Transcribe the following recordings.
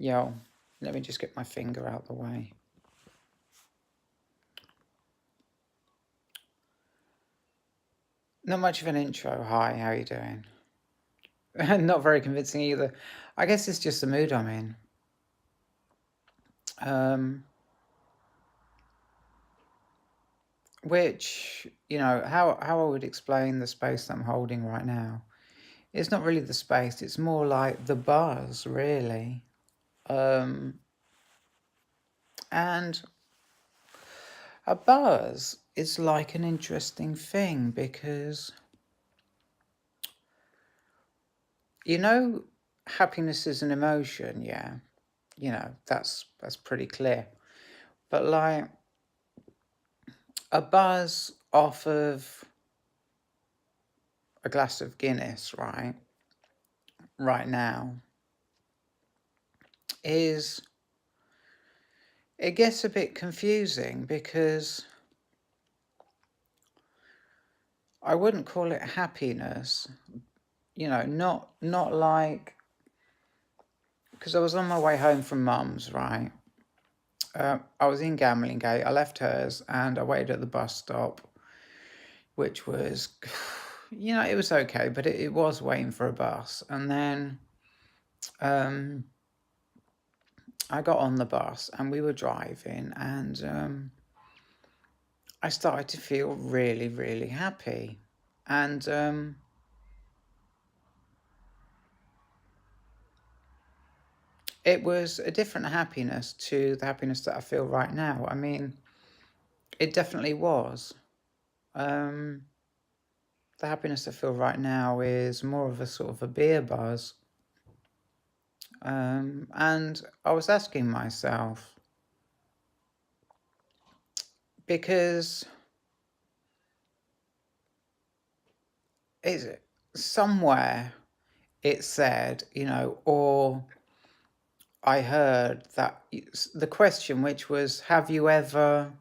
Yo, let me just get my finger out the way. Not much of an intro. Hi, how you doing? Not very convincing either. I guess it's just the mood I'm in. Um, which, how I would explain the space that I'm holding right now. It's not really the space, it's more like the buzz, really. Um, and a buzz is like an interesting thing because, you know, happiness is an emotion, yeah. That's pretty clear. But like a buzz off of a glass of Guinness, right now, is it gets a bit confusing because I wouldn't call it happiness, not like, because I was on my way home from mum's, right? I was in Gamlingate, I left hers and I waited at the bus stop, which was, it was okay, but it was waiting for a bus. And then I got on the bus and we were driving, and I started to feel really, really happy. And it was a different happiness to the happiness that I feel right now. I mean, it definitely was. Um, the happiness I feel right now is more of a sort of a beer buzz. And I was asking myself, because it's somewhere it said, or I heard that the question, which was, have you ever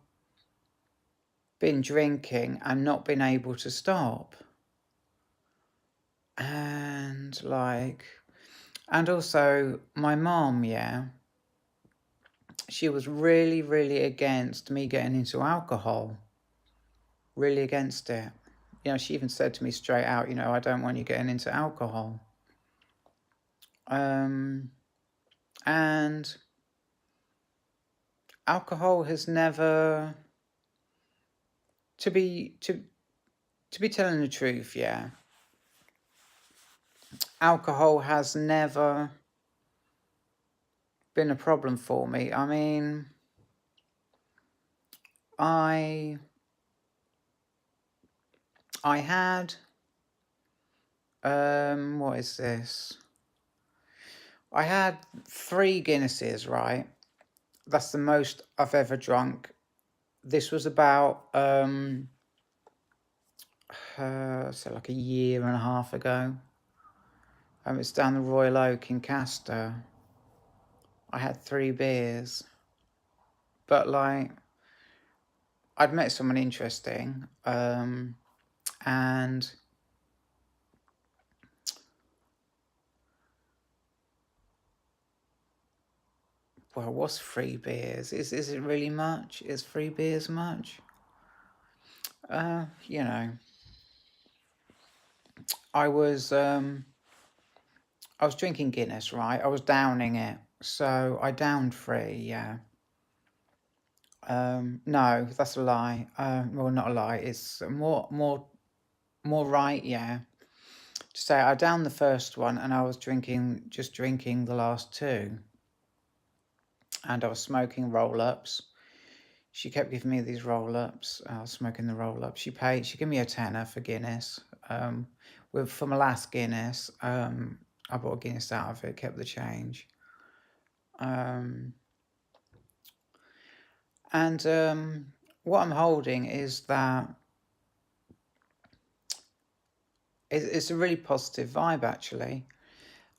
been drinking and not been able to stop? And also my mom, yeah, she was really, really against me getting into alcohol, really against it. She even said to me straight out, I don't want you getting into alcohol. And alcohol has never, to be telling the truth, yeah, alcohol has never been a problem for me. I mean, I had what is this? I had 3 Guinnesses, right? That's the most I've ever drunk. This was about so like a year and a half ago. It's down the Royal Oak in Castor. I had 3 beers, but like I'd met someone interesting, and well, what's 3 beers? Is it really much? Is 3 beers much? You know, I was drinking Guinness, right? I was downing it, so I downed 3, yeah. No, that's a lie. Well, not a lie. It's more right, yeah. To say I downed the first one, and I was just drinking the last 2, and I was smoking roll-ups. She kept giving me these roll-ups. I was smoking the roll-ups. She gave me a tenner for Guinness. For my last Guinness, I bought a Guinness out of it, kept the change. And what I'm holding is that it's a really positive vibe, actually.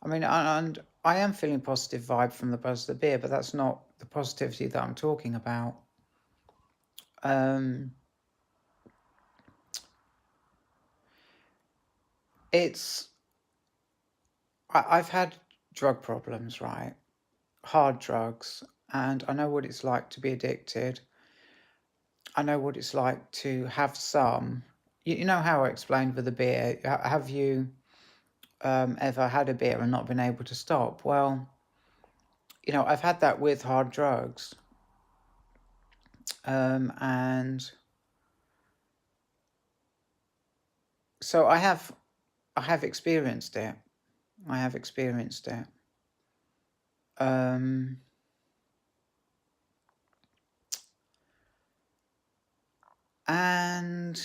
I mean, and I am feeling positive vibe from the buzz of the beer, but that's not the positivity that I'm talking about. I've had drug problems, right? hard drugs, and I know what it's like to be addicted. I know what it's like to have some. You know how I explained with the beer. Have you ever had a beer and not been able to stop? Well, I've had that with hard drugs, and so I have experienced it. I have experienced it. Um, and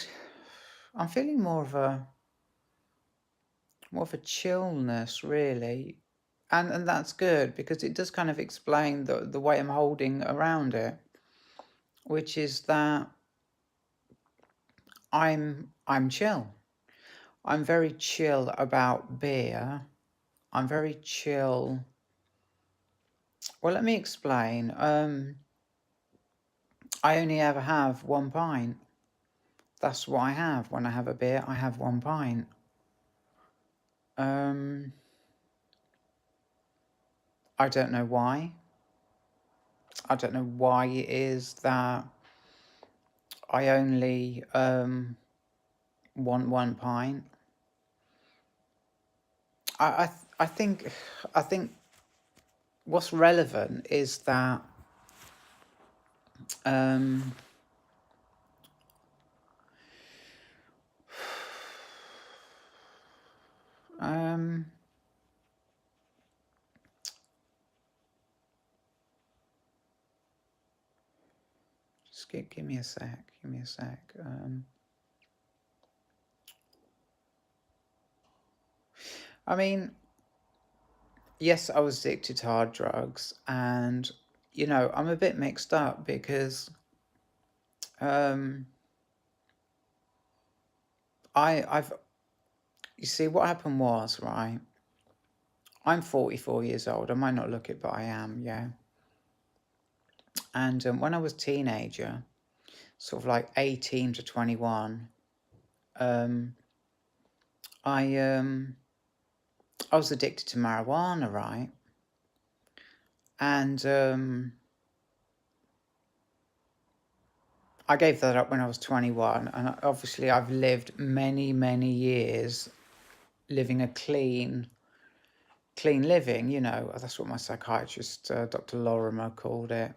I'm feeling more of a chillness, really. And that's good because it does kind of explain the way I'm holding around it, which is that I'm chill. I'm very chill about beer. I'm very chill. Well, let me explain. I only ever have 1 pint. That's what I have. When I have a beer, I have 1 pint. Um, I don't know why. I don't know why it is that I only want 1 pint. I think what's relevant is that um, um, just give me a sec. Give me a sec. I mean, yes, I was addicted to hard drugs, and I'm a bit mixed up because um, I've you see what happened was, right. I'm 44 years old. I might not look it, but I am, yeah. And when I was a teenager, sort of like 18 to 21, um, I was addicted to marijuana, right? And I gave that up when I was 21, and obviously I've lived many, many years living a clean living. That's what my psychiatrist, Dr. Lorimer, called it.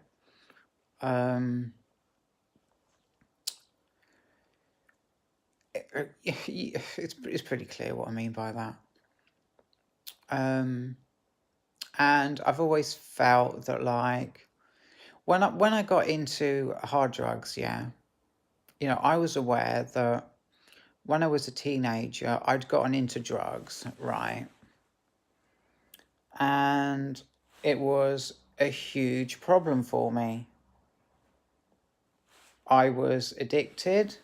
It's pretty clear what I mean by that. And I've always felt that, like, when I got into hard drugs, yeah, I was aware that when I was a teenager, I'd gotten into drugs, right? And it was a huge problem for me. I was addicted.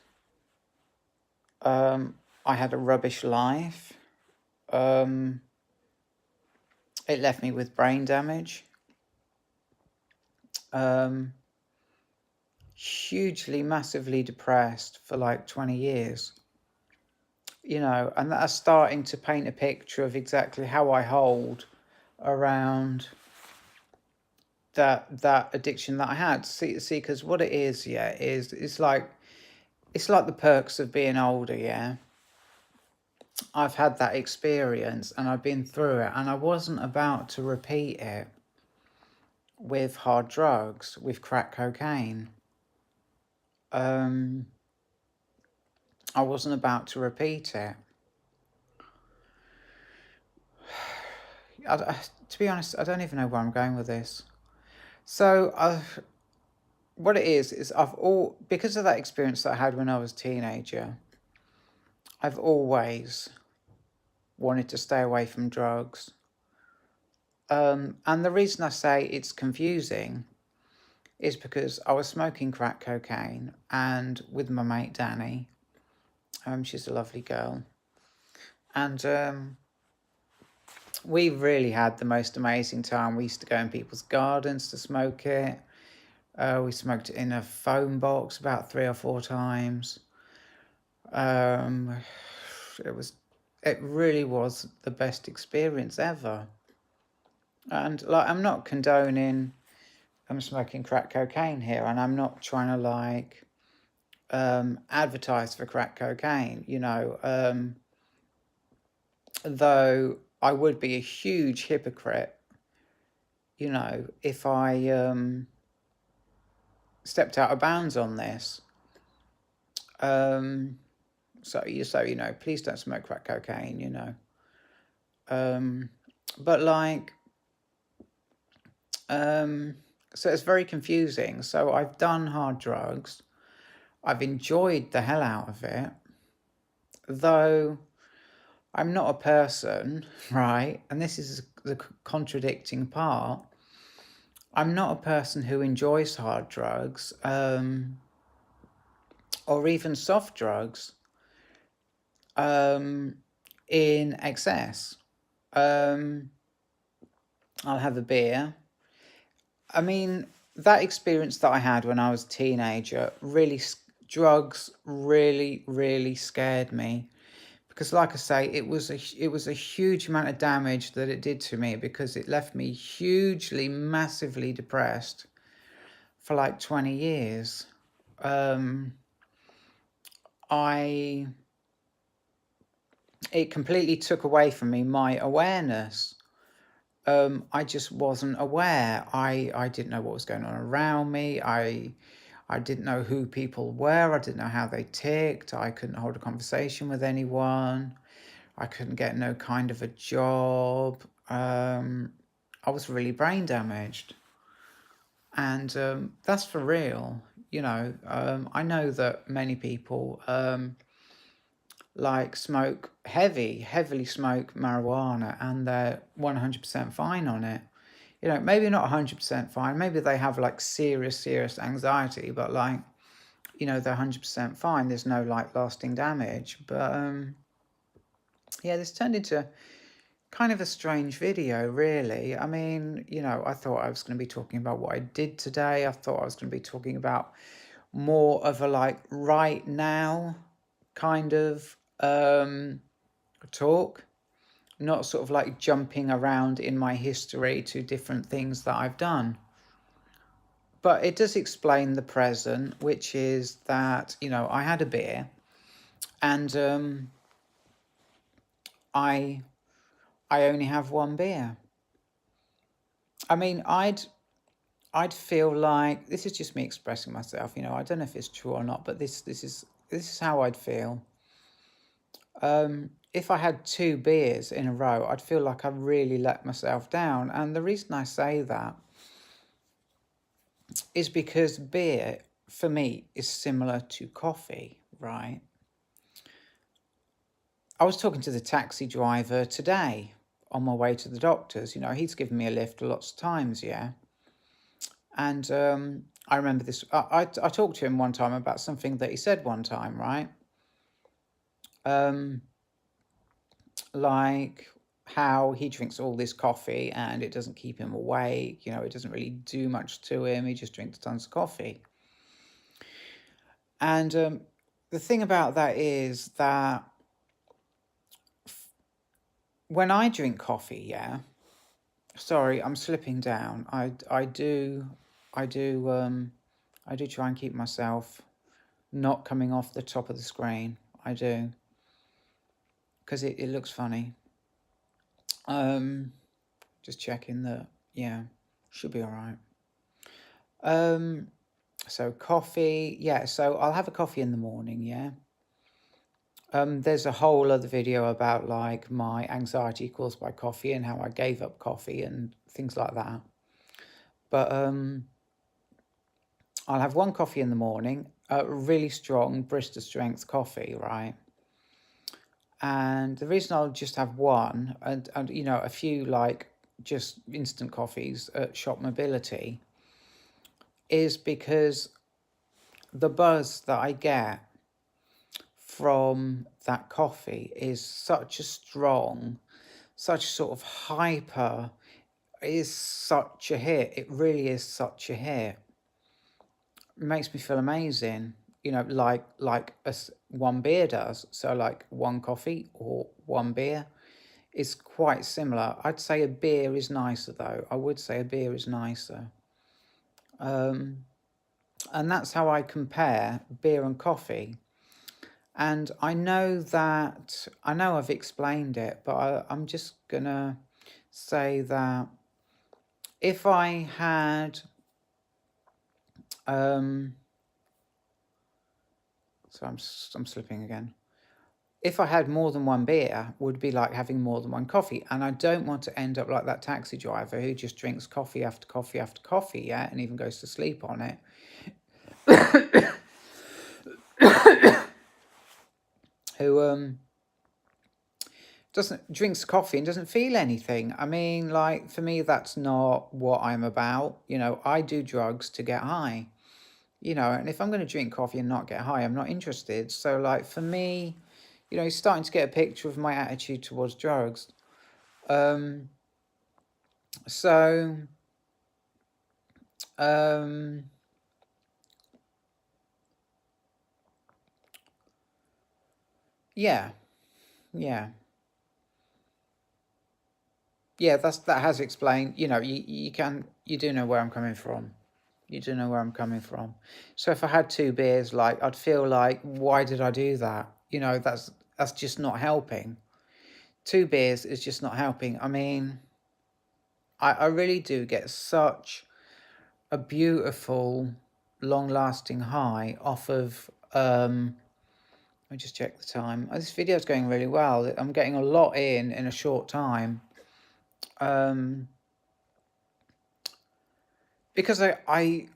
I had a rubbish life. It left me with brain damage. Hugely, massively depressed for like 20 years. And that's starting to paint a picture of exactly how I hold around that addiction that I had. See, because what it is, yeah, is it's like the perks of being older, yeah. I've had that experience and I've been through it, and I wasn't about to repeat it with hard drugs, with crack cocaine. I wasn't about to repeat it. To be honest, I don't even know where I'm going with this. So what it is because of that experience that I had when I was a teenager, I've always wanted to stay away from drugs. And the reason I say it's confusing is because I was smoking crack cocaine and with my mate Danny. She's a lovely girl. And we really had the most amazing time. We used to go in people's gardens to smoke it. We smoked it in a foam box about 3 or 4 times. It really was the best experience ever. And like, I'm not condoning smoking crack cocaine here, and I'm not trying to like advertise for crack cocaine, though I would be a huge hypocrite, if I stepped out of bounds on this. So please don't smoke crack cocaine, but like, so it's very confusing. So I've done hard drugs. I've enjoyed the hell out of it, though I'm not a person, right? And this is the contradicting part. I'm not a person who enjoys hard drugs, or even soft drugs, in excess. I'll have a beer. I mean, that experience that I had when I was a teenager, drugs really, really scared me. Because like I say, it was a huge amount of damage that it did to me, because it left me hugely, massively depressed for like 20 years. It completely took away from me my awareness. I just wasn't aware. I didn't know what was going on around me. I didn't know who people were. I didn't know how they ticked. I couldn't hold a conversation with anyone. I couldn't get no kind of a job. I was really brain damaged. And that's for real. I know that many people like heavily smoke marijuana, and they're 100% fine on it. Maybe not 100% fine. Maybe they have like serious anxiety, but like, they're 100% fine. There's no like lasting damage. But yeah, this turned into kind of a strange video, really. I mean, I thought I was going to be talking about what I did today. I thought I was going to be talking about more of a like right now kind of talk, not sort of like jumping around in my history to different things that I've done. But it does explain the present, which is that, I had a beer, and I only have one beer. I mean, I'd feel like, this is just me expressing myself, I don't know if it's true or not, but this is how I'd feel. If I had two beers in a row, I'd feel like I really let myself down. And the reason I say that is because beer, for me, is similar to coffee, right? I was talking to the taxi driver today on my way to the doctor's. He's given me a lift lots of times, yeah. And I remember this. I talked to him one time about something that he said one time, right? Like how he drinks all this coffee and it doesn't keep him awake. It doesn't really do much to him. He just drinks tons of coffee. And the thing about that is that when I drink coffee, yeah. Sorry, I'm slipping down. I do try and keep myself not coming off the top of the screen. I do, because it looks funny. Just checking that, yeah, should be all right. So coffee, yeah. So I'll have a coffee in the morning, yeah. There's a whole other video about like my anxiety caused by coffee and how I gave up coffee and things like that. But I'll have one coffee in the morning, a really strong Bristol strength coffee, right? And the reason I'll just have one and a few like just instant coffees at Shop Mobility is because the buzz that I get from that coffee is such a strong, such sort of hyper, is such a hit. It really is such a hit. It makes me feel amazing, like one beer does. So like one coffee or one beer is quite similar. I'd say a beer is nicer though. I would say a beer is nicer. And that's how I compare beer and coffee. And I know I've explained it, but I'm just gonna say that if I had, so I'm slipping again. If I had more than one beer, would be like having more than one coffee. And I don't want to end up like that taxi driver who just drinks coffee after coffee after coffee, yeah, and even goes to sleep on it. Who drinks coffee and doesn't feel anything. I mean, like, for me, that's not what I'm about. You know, I do drugs to get high. You know, and if I'm going to drink coffee and not get high, I'm not interested. So, like, for me, you know, you're starting to get a picture of my attitude towards drugs. So, yeah, yeah, yeah. That has explained. You know, you do know where I'm coming from. You do know where I'm coming from. So if I had two beers, like, I'd feel like, why did I do that? You know, that's just not helping. Two beers is just not helping. I mean, I really do get such a beautiful, long-lasting high off of. Let me just check the time. Oh, this video's going really well. I'm getting a lot in a short time. Because I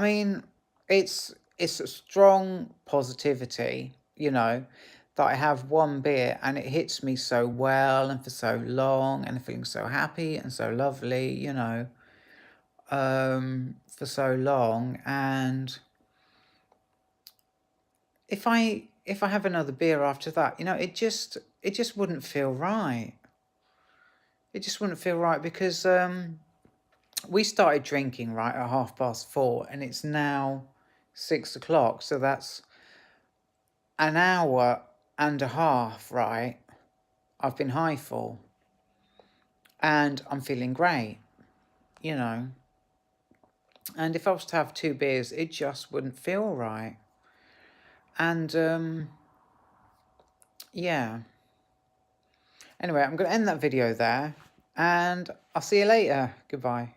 mean, it's a strong positivity, you know, that I have one beer and it hits me so well and for so long and feeling so happy and so lovely, you know, for so long. And if I have another beer after that, you know, it just wouldn't feel right. It just wouldn't feel right because we started drinking right at 4:30 and it's now 6 o'clock, so that's an hour and a half, right? I've been high for, and I'm feeling great, you know. And if I was to have two beers, it just wouldn't feel right. And yeah. Anyway, I'm going to end that video there, and I'll see you later. Goodbye.